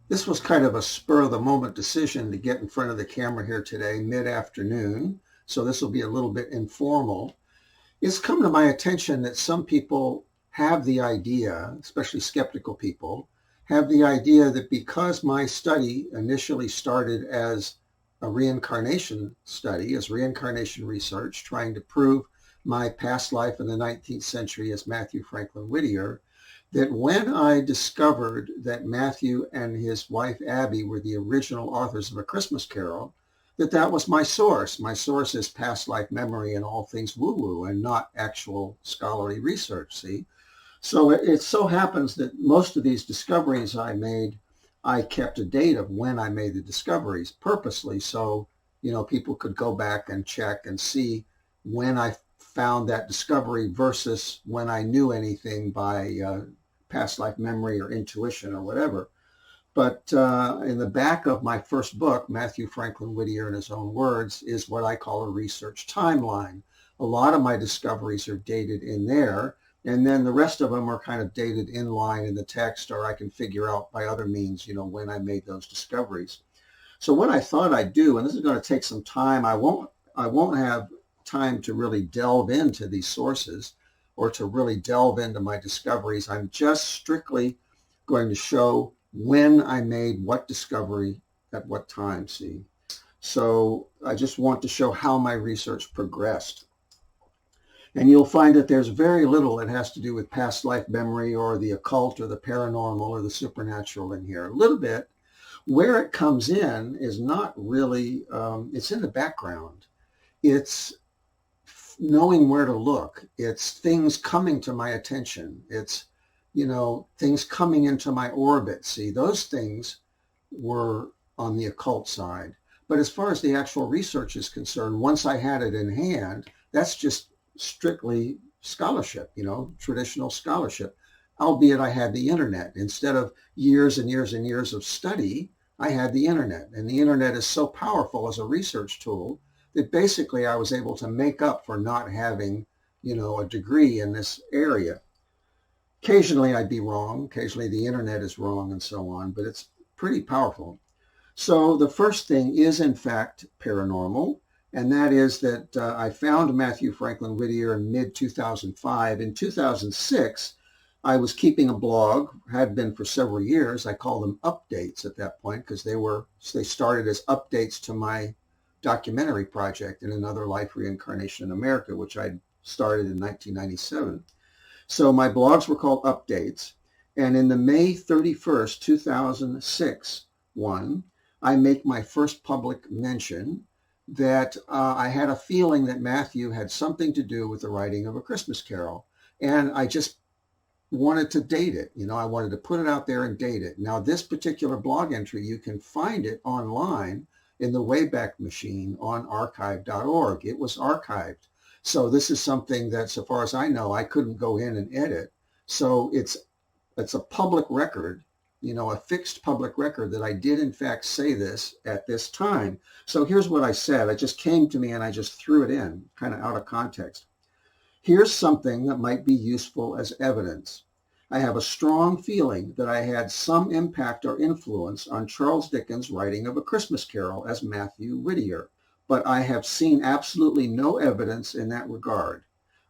This was kind of a spur of the moment decision to get in front of the camera here today, mid-afternoon. So this will be a little bit informal. It's come to my attention that some people have the idea, especially skeptical people, have the idea that because my study initially started as a reincarnation study, as reincarnation research, trying to prove my past life in the 19th century as Mathew Franklin Whittier, that when I discovered that Mathew and his wife Abby were the original authors of A Christmas Carol, that was my source. My source is past life memory and all things woo-woo and not actual scholarly research, see? So it so happens that most of these discoveries I made, I kept a date of when I made the discoveries purposely so, people could go back and check and see when I found that discovery versus when I knew anything by past life memory or intuition or whatever. But in the back of my first book, Mathew Franklin Whittier in his own words, is what I call a research timeline. A lot of my discoveries are dated in there, and then the rest of them are kind of dated in line in the text, or I can figure out by other means, when I made those discoveries. So what I thought I'd do, and this is going to take some time, I won't have time to really delve into these sources or to really delve into my discoveries. I'm just strictly going to show when I made what discovery at what time, see? So I just want to show how my research progressed. And you'll find that there's very little that has to do with past life memory or the occult or the paranormal or the supernatural in here. A little bit. Where it comes in is not really, it's in the background. It's knowing where to look. It's things coming to my attention. It's things coming into my orbit. See, those things were on the occult side. But as far as the actual research is concerned, once I had it in hand, that's just strictly scholarship, traditional scholarship, albeit I had the internet. Instead of years and years and years of study, I had the internet. And the internet is so powerful as a research tool that basically I was able to make up for not having, a degree in this area. Occasionally I'd be wrong. Occasionally the internet is wrong and so on, but it's pretty powerful. So the first thing is in fact paranormal, and that is that I found Mathew Franklin Whittier in mid-2005. In 2006, I was keeping a blog, had been for several years. I call them updates at that point because they started as updates to my documentary project in Another Life Reincarnation in America, which I started in 1997. So my blogs were called Updates. And in the May 31st, 2006 one, I make my first public mention that I had a feeling that Mathew had something to do with the writing of A Christmas Carol. And I just wanted to date it. I wanted to put it out there and date it. Now, this particular blog entry, you can find it online in the Wayback Machine on archive.org. It was archived. So this is something that, so far as I know, I couldn't go in and edit. So it's a public record, a fixed public record that I did in fact say this at this time. So here's what I said. It just came to me and I just threw it in, kind of out of context. Here's something that might be useful as evidence. I have a strong feeling that I had some impact or influence on Charles Dickens' writing of A Christmas Carol as Mathew Whittier, but I have seen absolutely no evidence in that regard.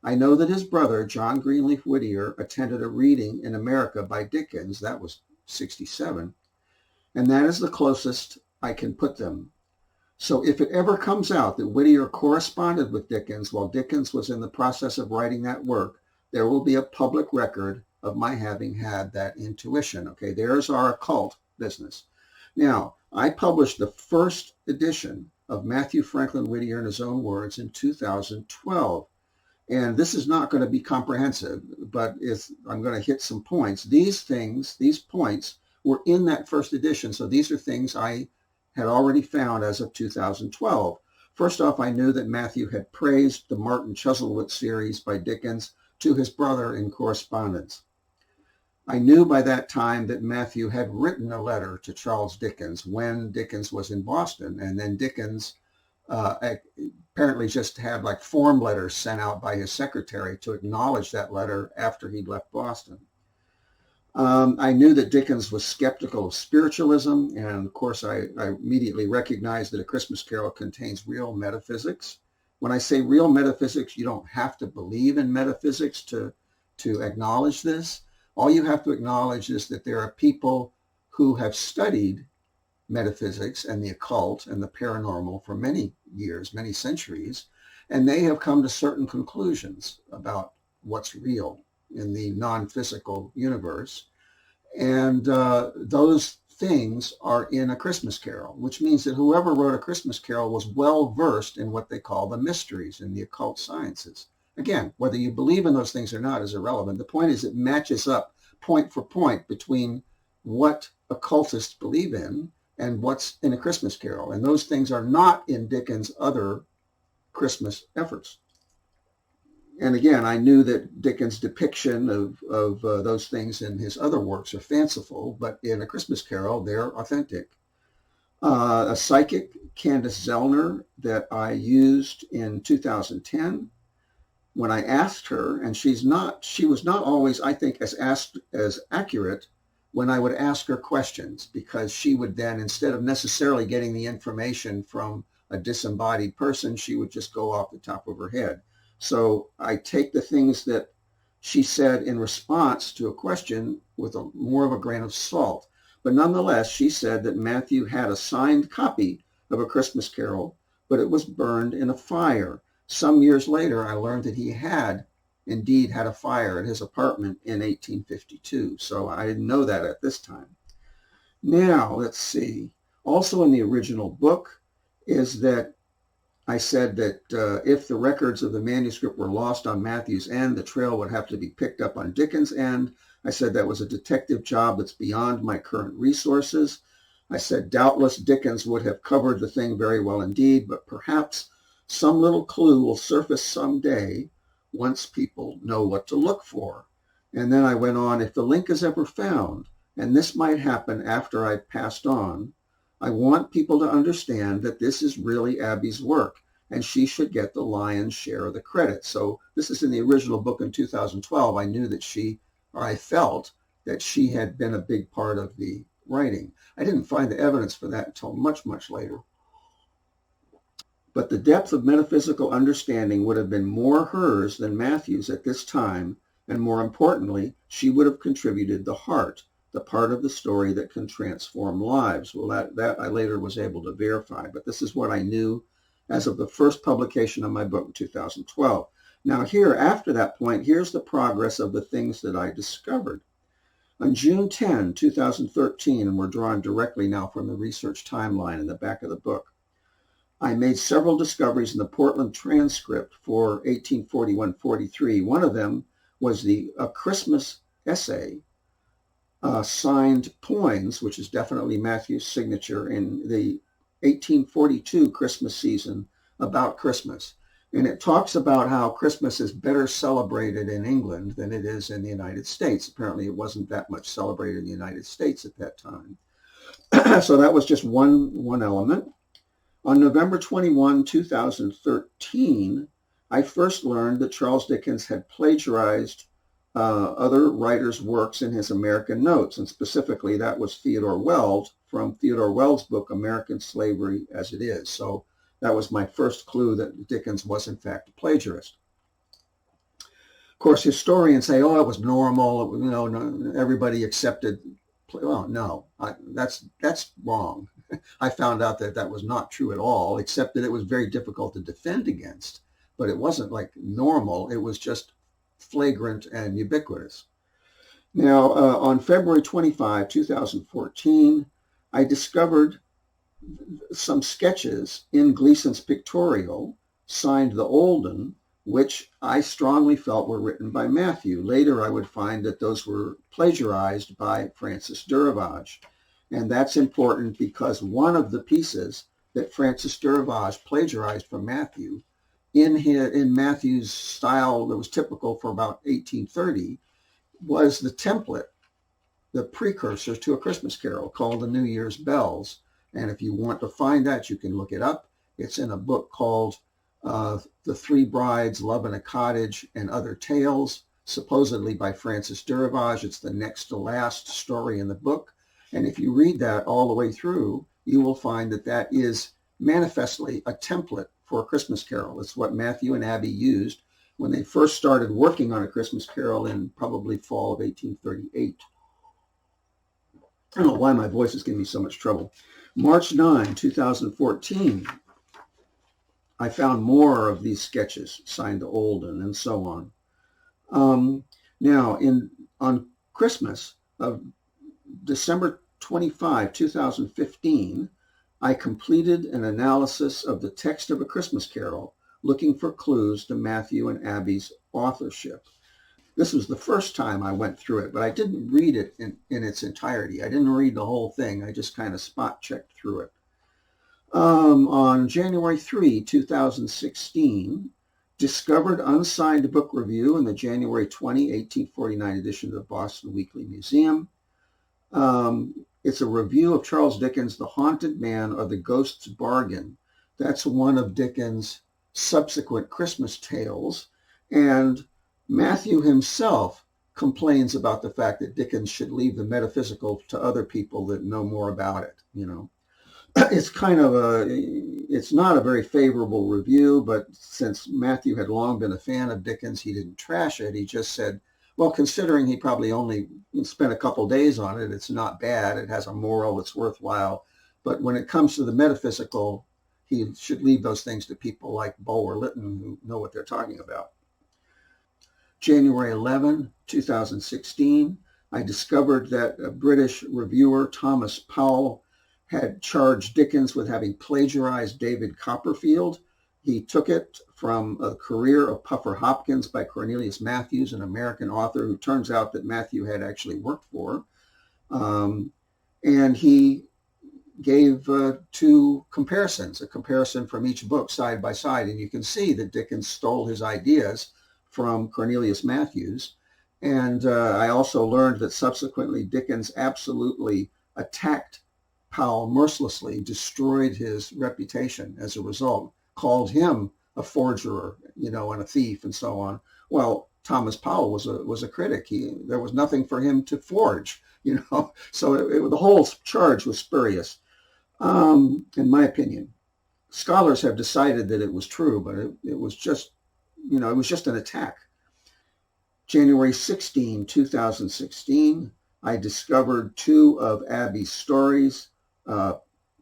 I know that his brother, John Greenleaf Whittier, attended a reading in America by Dickens, that was 67, and that is the closest I can put them. So if it ever comes out that Whittier corresponded with Dickens while Dickens was in the process of writing that work, there will be a public record of my having had that intuition. Okay, there's our occult business. Now, I published the first edition of Mathew Franklin Whittier in his own words in 2012. And this is not going to be comprehensive, but I'm going to hit some points. These points were in that first edition. So these are things I had already found as of 2012. First off, I knew that Mathew had praised the Martin Chuzzlewit series by Dickens to his brother in correspondence. I knew by that time that Mathew had written a letter to Charles Dickens when Dickens was in Boston, and then Dickens apparently just had like form letters sent out by his secretary to acknowledge that letter after he'd left Boston. I knew that Dickens was skeptical of spiritualism, and of course I immediately recognized that A Christmas Carol contains real metaphysics. When I say real metaphysics, you don't have to believe in metaphysics to acknowledge this. All you have to acknowledge is that there are people who have studied metaphysics and the occult and the paranormal for many years, many centuries, and they have come to certain conclusions about what's real in the non-physical universe. And those things are in A Christmas Carol, which means that whoever wrote A Christmas Carol was well versed in what they call the mysteries in the occult sciences. Again, whether you believe in those things or not is irrelevant. The point is it matches up point for point between what occultists believe in and what's in A Christmas Carol. And those things are not in Dickens' other Christmas efforts. And again, I knew that Dickens' depiction of those things in his other works are fanciful, but in A Christmas Carol, they're authentic. A psychic, Candace Zellner, that I used in 2010, when I asked her, and she was not always, I think, as accurate when I would ask her questions, because she would then, instead of necessarily getting the information from a disembodied person, she would just go off the top of her head. So I take the things that she said in response to a question with more of a grain of salt. But nonetheless, she said that Matthew had a signed copy of A Christmas Carol, but it was burned in a fire. Some years later, I learned that he had indeed had a fire at his apartment in 1852. So I didn't know that at this time. Now, let's see. Also in the original book is that I said that if the records of the manuscript were lost on Matthew's end, the trail would have to be picked up on Dickens' end. I said that was a detective job that's beyond my current resources. I said doubtless Dickens would have covered the thing very well indeed, but perhaps some little clue will surface someday once people know what to look for. And then I went on, if the link is ever found, and this might happen after I've passed on, I want people to understand that this is really Abby's work, and she should get the lion's share of the credit. So this is in the original book in 2012. I knew that I felt that she had been a big part of the writing. I didn't find the evidence for that until much, much later. But the depth of metaphysical understanding would have been more hers than Matthew's at this time, and more importantly, she would have contributed the heart, the part of the story that can transform lives. Well, that I later was able to verify, but this is what I knew as of the first publication of my book in 2012. Now here, after that point, here's the progress of the things that I discovered. On June 10, 2013, and we're drawing directly now from the research timeline in the back of the book, I made several discoveries in the Portland transcript for 1841-43. One of them was a Christmas essay, signed Poins, which is definitely Matthew's signature, in the 1842 Christmas season about Christmas. And it talks about how Christmas is better celebrated in England than it is in the United States. Apparently it wasn't that much celebrated in the United States at that time. So that was just one element. On November 21, 2013, I first learned that Charles Dickens had plagiarized other writers' works in his American Notes, and specifically that was Theodore Weld from Theodore Weld's book, American Slavery as It Is. So that was my first clue that Dickens was in fact a plagiarist. Of course, historians say, oh, it was normal, everybody accepted. Well, no, that's wrong. I found out that was not true at all, except that it was very difficult to defend against, but it wasn't like normal, it was just flagrant and ubiquitous. Now, on February 25, 2014, I discovered some sketches in Gleason's Pictorial, signed the Olden, which I strongly felt were written by Matthew. Later, I would find that those were plagiarized by Francis Durivage. And that's important because one of the pieces that Francis Durivage plagiarized from Matthew in Matthew's style that was typical for about 1830 was the template, the precursor to A Christmas Carol called The New Year's Bells. And if you want to find that, you can look it up. It's in a book called The Three Brides, Love in a Cottage, and Other Tales. supposedly by Francis Durivage. It's the next to last story in the book. And if you read that all the way through, you will find that that is manifestly a template for a Christmas Carol. It's what Matthew and Abby used when they first started working on A Christmas Carol in probably fall of 1838. I don't know why my voice is giving me so much trouble. March 9, 2014, I found more of these sketches signed to Olden and so on. Now, on Christmas of December 25, 2015, I completed an analysis of the text of A Christmas Carol, looking for clues to Matthew and Abby's authorship. This was the first time I went through it, but I didn't read it in its entirety. I didn't read the whole thing. I just kind of spot checked through it. On January 3, 2016, discovered unsigned book review in the January 20, 1849 edition of the Boston Weekly Museum. It's a review of Charles Dickens' The Haunted Man or the Ghost's Bargain. That's one of Dickens' subsequent Christmas tales. And Matthew himself complains about the fact that Dickens should leave the metaphysical to other people that know more about it, you know. It's it's not a very favorable review, but since Matthew had long been a fan of Dickens, he didn't trash it. He just said, well, considering he probably only spent a couple days on it, it's not bad. It has a moral that's worthwhile. But when it comes to the metaphysical, he should leave those things to people like Bow or Lytton who know what they're talking about. January 11, 2016, I discovered that a British reviewer, Thomas Powell, had charged Dickens with having plagiarized David Copperfield. He took it from A Career of Puffer Hopkins by Cornelius Matthews, an American author who turns out that Matthew had actually worked for. And he gave two comparisons, a comparison from each book side by side. And you can see that Dickens stole his ideas from Cornelius Matthews. And I also learned that subsequently Dickens absolutely attacked Powell mercilessly, destroyed his reputation as a result, called him a forger, you know, and a thief and so on. Well, Thomas Powell was a critic. There was nothing for him to forge, you know. So the whole charge was spurious, in my opinion. Scholars have decided that it was true, but it was just, you know, it was just an attack. January 16, 2016, I discovered two of Abby's stories,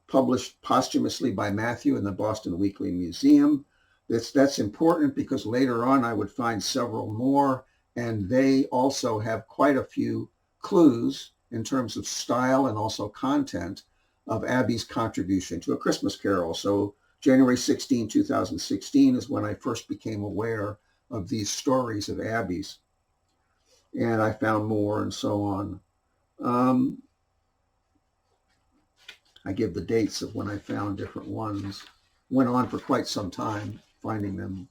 published posthumously by Matthew in the Boston Weekly Museum. That's important because later on I would find several more, and they also have quite a few clues in terms of style and also content of Abby's contribution to A Christmas Carol. So January 16, 2016 is when I first became aware of these stories of Abby's, and I found more and so on. I give the dates of when I found different ones. Went on for quite some time finding them.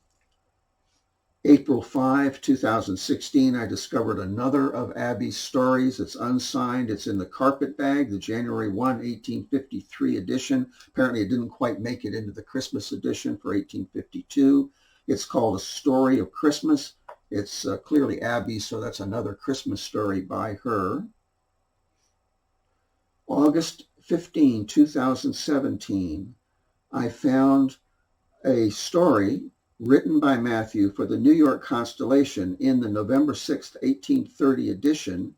April 5, 2016, I discovered another of Abby's stories. It's unsigned. It's in the Carpet Bag, the January 1, 1853 edition. Apparently it didn't quite make it into the Christmas edition for 1852. It's called A Story of Christmas. It's clearly Abby, so that's another Christmas story by her. August 15, 2017, I found a story written by Matthew for the New York Constellation in the November 6, 1830 edition,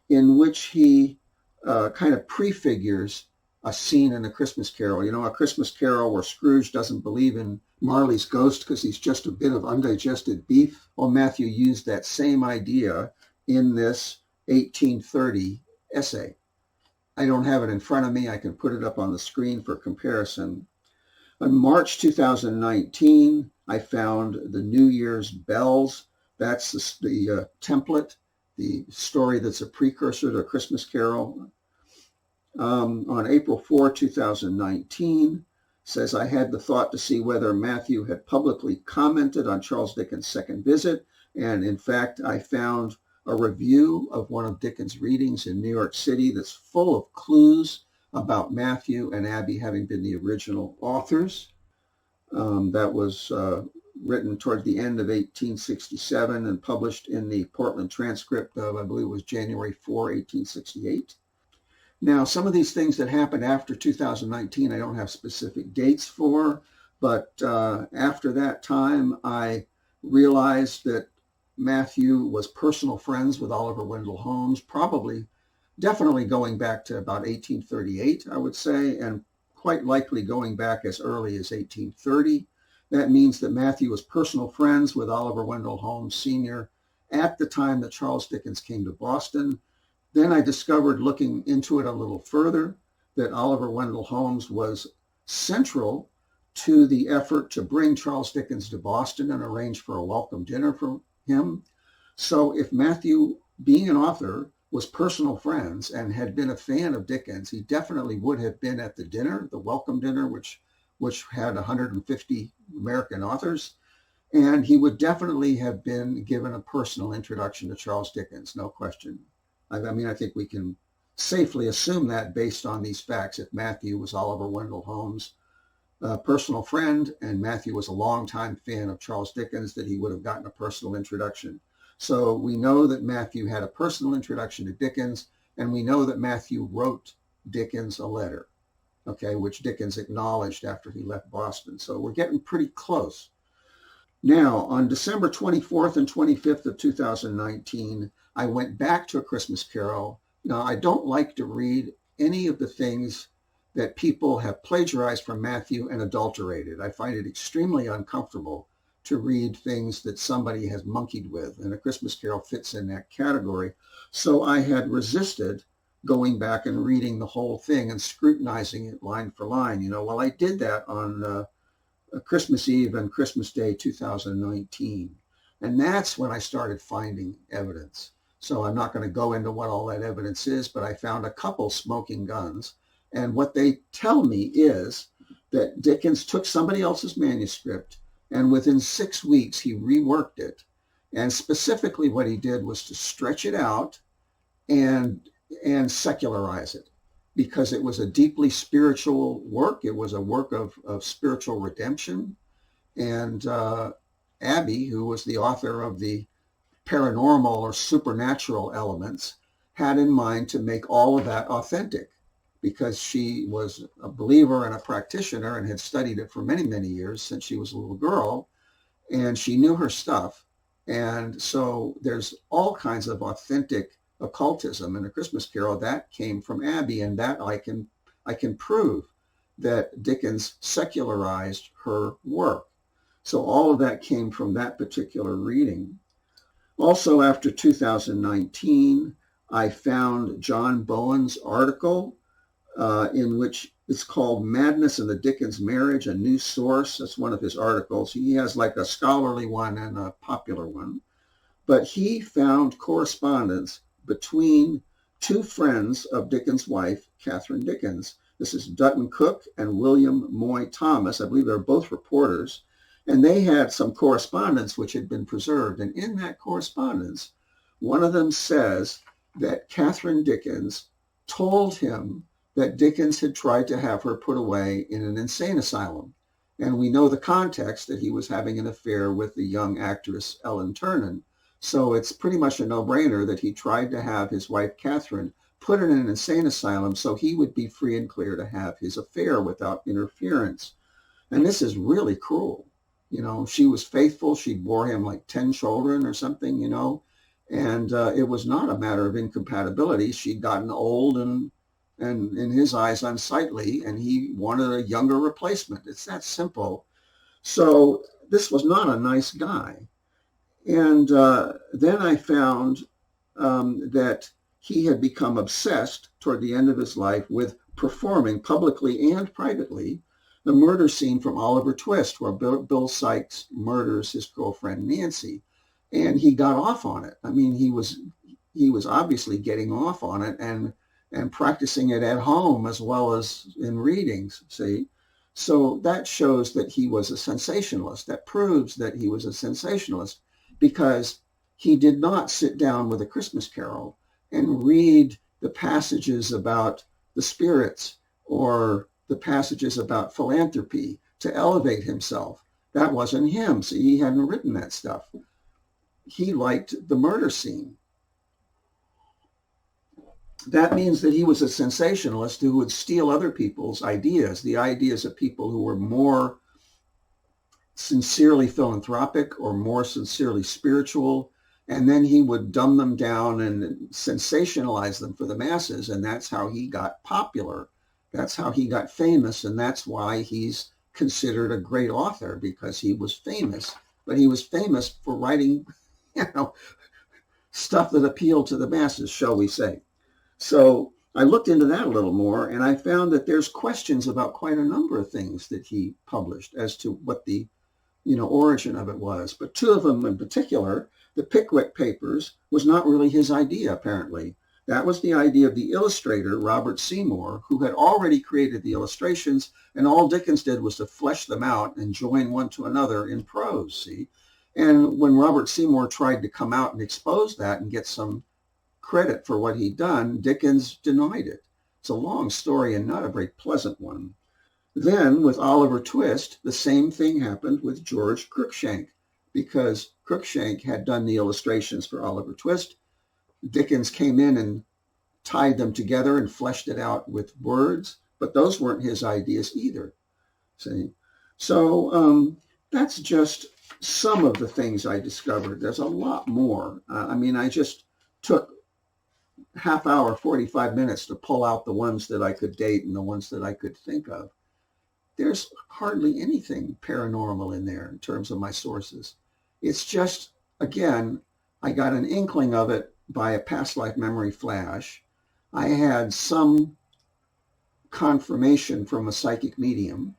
in which he kind of prefigures a scene in A Christmas Carol. You know, A Christmas Carol where Scrooge doesn't believe in Marley's ghost because he's just a bit of undigested beef. Well, Matthew used that same idea in this 1830 essay. I don't have it in front of me. I can put it up on the screen for comparison. In March 2019, I found the New Year's Bells. That's the template, the story that's a precursor to A Christmas Carol. On April 4, 2019, says I had the thought to see whether Matthew had publicly commented on Charles Dickens' second visit. And in fact, I found a review of one of Dickens' readings in New York City that's full of clues about Matthew and Abby having been the original authors. That was written toward the end of 1867 and published in the Portland Transcript of, I believe it was January 4, 1868. Now, some of these things that happened after 2019, I don't have specific dates for, but after that time, I realized that Matthew was personal friends with Oliver Wendell Holmes, definitely going back to about 1838, I would say, and quite likely going back as early as 1830. That means that Matthew was personal friends with Oliver Wendell Holmes Sr. at the time that Charles Dickens came to Boston. Then I discovered, looking into it a little further, that Oliver Wendell Holmes was central to the effort to bring Charles Dickens to Boston and arrange for a welcome dinner for him. So if Matthew, being an author, was personal friends and had been a fan of Dickens, he definitely would have been at the dinner, the welcome dinner, which had 150 American authors. And he would definitely have been given a personal introduction to Charles Dickens, no question. I mean, I think we can safely assume that based on these facts. If Matthew was Oliver Wendell Holmes' personal friend and Matthew was a longtime fan of Charles Dickens, that he would have gotten a personal introduction. So we know that Matthew had a personal introduction to Dickens, and we know that Matthew wrote Dickens a letter, okay, which Dickens acknowledged after he left Boston. So we're getting pretty close. Now, on December 24th and 25th of 2019, I went back to A Christmas Carol. Now, I don't like to read any of the things that people have plagiarized from Matthew and adulterated. I find it extremely uncomfortable to read things that somebody has monkeyed with, and A Christmas Carol fits in that category. So I had resisted going back and reading the whole thing and scrutinizing it line for line. Well, I did that on Christmas Eve and Christmas Day 2019. And that's when I started finding evidence. So I'm not going to go into what all that evidence is, but I found a couple smoking guns. And what they tell me is that Dickens took somebody else's manuscript, and within 6 weeks, he reworked it. And specifically what he did was to stretch it out and secularize it, because it was a deeply spiritual work. It was a work of spiritual redemption. And Abby, who was the author of the paranormal or supernatural elements, had in mind to make all of that authentic, because she was a believer and a practitioner and had studied it for many, many years since she was a little girl, and she knew her stuff. And so there's all kinds of authentic occultism in A Christmas Carol that came from Abby, and that I can prove that Dickens secularized her work. So all of that came from that particular reading. Also, after 2019, I found John Bowen's article in which it's called Madness in the Dickens Marriage, a New Source. That's one of his articles. He has like a scholarly one and a popular one. But he found correspondence between two friends of Dickens' wife, Catherine Dickens. This is Dutton Cook and William Moy Thomas. I believe they're both reporters. And they had some correspondence which had been preserved. And in that correspondence, one of them says that Catherine Dickens told him that Dickens had tried to have her put away in an insane asylum. And we know the context, that he was having an affair with the young actress Ellen Ternan. So it's pretty much a no-brainer that he tried to have his wife Catherine put in an insane asylum so he would be free and clear to have his affair without interference. And this is really cruel. She was faithful. She bore him like 10 children or something, and it was not a matter of incompatibility. She'd gotten old and in his eyes unsightly, and he wanted a younger replacement. It's that simple. So this was not a nice guy. And then I found that he had become obsessed toward the end of his life with performing publicly and privately the murder scene from Oliver Twist, where Bill Sikes murders his girlfriend Nancy. And he got off on it. I mean, he was obviously getting off on it and practicing it at home as well as in readings, see? So that shows that he was a sensationalist. That proves that he was a sensationalist, because he did not sit down with A Christmas Carol and read the passages about the spirits or the passages about philanthropy to elevate himself. That wasn't him. See, he hadn't written that stuff. He liked the murder scene. That means that he was a sensationalist who would steal other people's ideas, the ideas of people who were more sincerely philanthropic or more sincerely spiritual, and then he would dumb them down and sensationalize them for the masses, and that's how he got popular. That's how he got famous, and that's why he's considered a great author, because he was famous. But he was famous for writing, you know, stuff that appealed to the masses, shall we say. So I looked into that a little more, and I found that there's questions about quite a number of things that he published as to what the origin of it was. But two of them in particular, the Pickwick Papers, was not really his idea, apparently. That was the idea of the illustrator, Robert Seymour, who had already created the illustrations, and all Dickens did was to flesh them out and join one to another in prose, see? And when Robert Seymour tried to come out and expose that and get some credit for what he'd done, Dickens denied it. It's a long story and not a very pleasant one. Then with Oliver Twist, the same thing happened with George Cruikshank, because Cruikshank had done the illustrations for Oliver Twist. Dickens came in and tied them together and fleshed it out with words, but those weren't his ideas either. See? So that's just some of the things I discovered. There's a lot more. I just took half hour, 45 minutes to pull out the ones that I could date and the ones that I could think of. There's hardly anything paranormal in there in terms of my sources. It's just, again, I got an inkling of it by a past life memory flash. I had some confirmation from a psychic medium.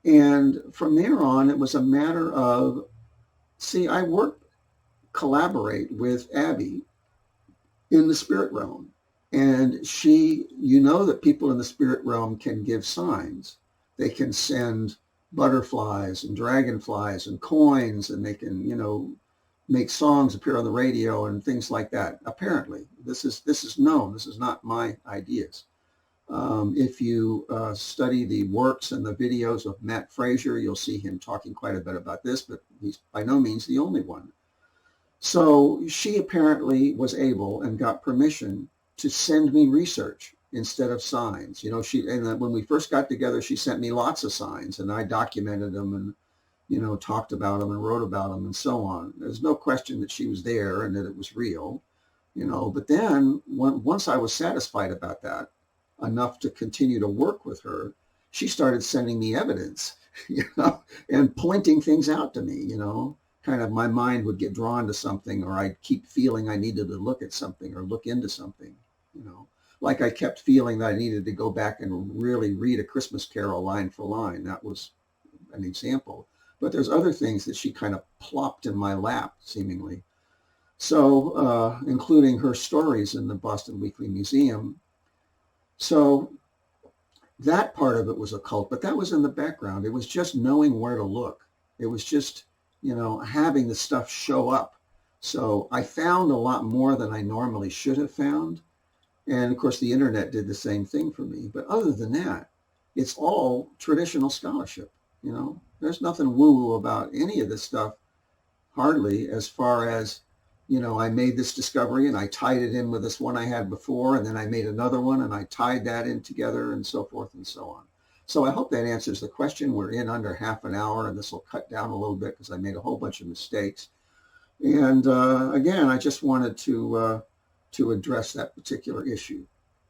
And from there on, it was a matter of, I collaborate with Abby in the spirit realm. And that people in the spirit realm can give signs. They can send butterflies and dragonflies and coins, and they can, make songs appear on the radio and things like that. Apparently, this is known. This is not my ideas. If you study the works and the videos of Matt Frazier, you'll see him talking quite a bit about this, but he's by no means the only one. So she apparently was able and got permission to send me research instead of signs. When we first got together, she sent me lots of signs, and I documented them and, talked about them and wrote about them and so on. There's no question that she was there and that it was real, But then once I was satisfied about that, enough to continue to work with her, she started sending me evidence, and pointing things out to me, kind of my mind would get drawn to something, or I'd keep feeling I needed to look at something or look into something, like I kept feeling that I needed to go back and really read A Christmas Carol line for line. That was an example. But there's other things that she kind of plopped in my lap, seemingly. So, including her stories in the Boston Weekly Museum. So that part of it was occult, but that was in the background. It was just knowing where to look. It was just, having the stuff show up. So I found a lot more than I normally should have found. And of course, the internet did the same thing for me. But other than that, it's all traditional scholarship. There's nothing woo-woo about any of this stuff, hardly, as far as, I made this discovery and I tied it in with this one I had before, and then I made another one and I tied that in together, and so forth and so on. So I hope that answers the question. We're in under half an hour, and this will cut down a little bit because I made a whole bunch of mistakes. And again, I just wanted to address that particular issue.